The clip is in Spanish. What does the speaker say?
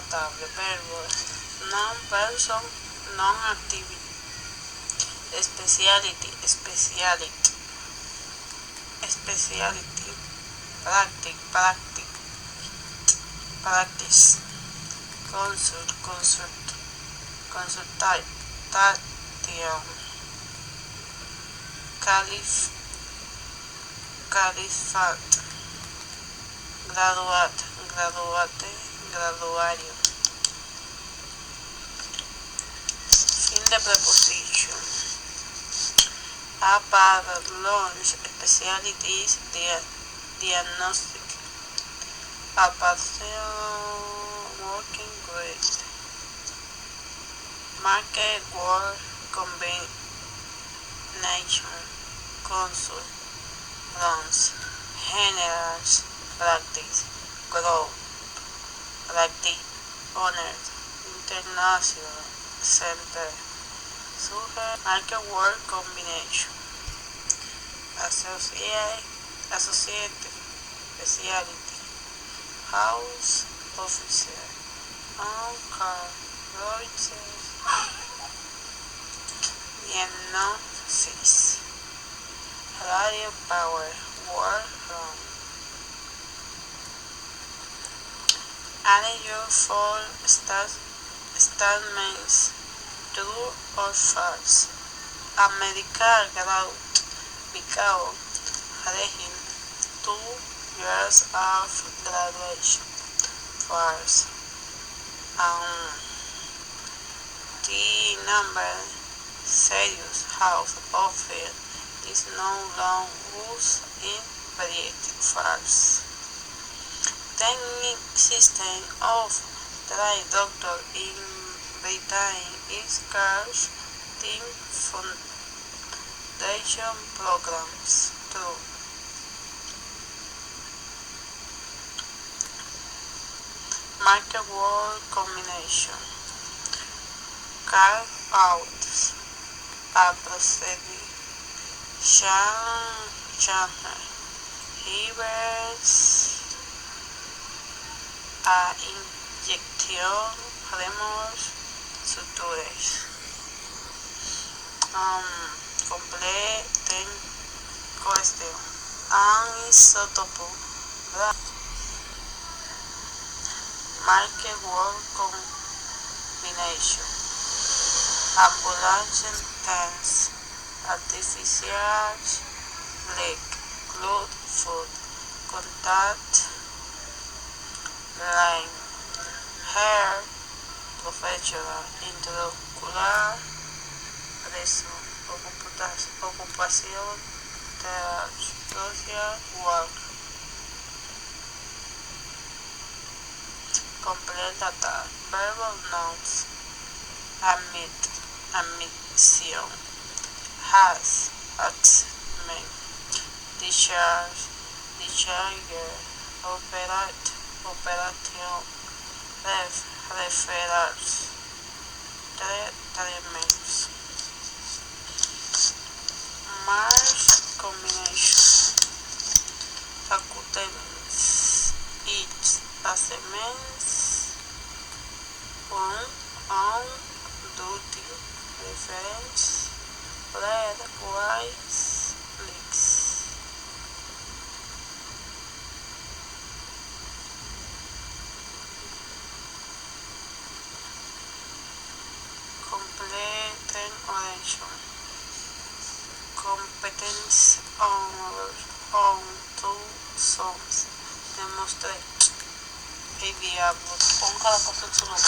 table. Verbo. Non-person, non-activity. Speciality, speciality. Speciality. Practice. Consultation. Califate. Graduario. Fin de preposition. A para lunch, specialties, diagnostic. A working grade. Market word combination. Consul. Runs. Generals. Practice. Growth. Practice. Honored. International. Center. Market word combination. Associate. Speciality. House. Officer. On-car. Reuters. Diagnosis. Radio power. Word from. Annual for statements. True or false. American growth. Because regime 2 years of graduation. False. The number serious house offer is no longer used in variety. False. Technique system of try doctor in Britain is called Team Foundation Programs. True. Market word combination. Carve out. A procedure. Channel. Hivers. A inyección. Remorse. Sutures. Complete question. An isotopo. Market word combination. Ambulance tense. Artificial leg. Blood food. Contact line. Hair. Professional. Intraocular. Preso. Ocupación. Social work. Complete data. Verbal nouns. Admission. Has. Accident. Discharge. Operation. Referrals. Treatments. Marsh combination. Faculties. Each. Assessments. On duty. Reference. Red. White. Leaks. Complete oration. Competence on two sons. Demonstrate. El diablo. Ponga la cosa en su lugar.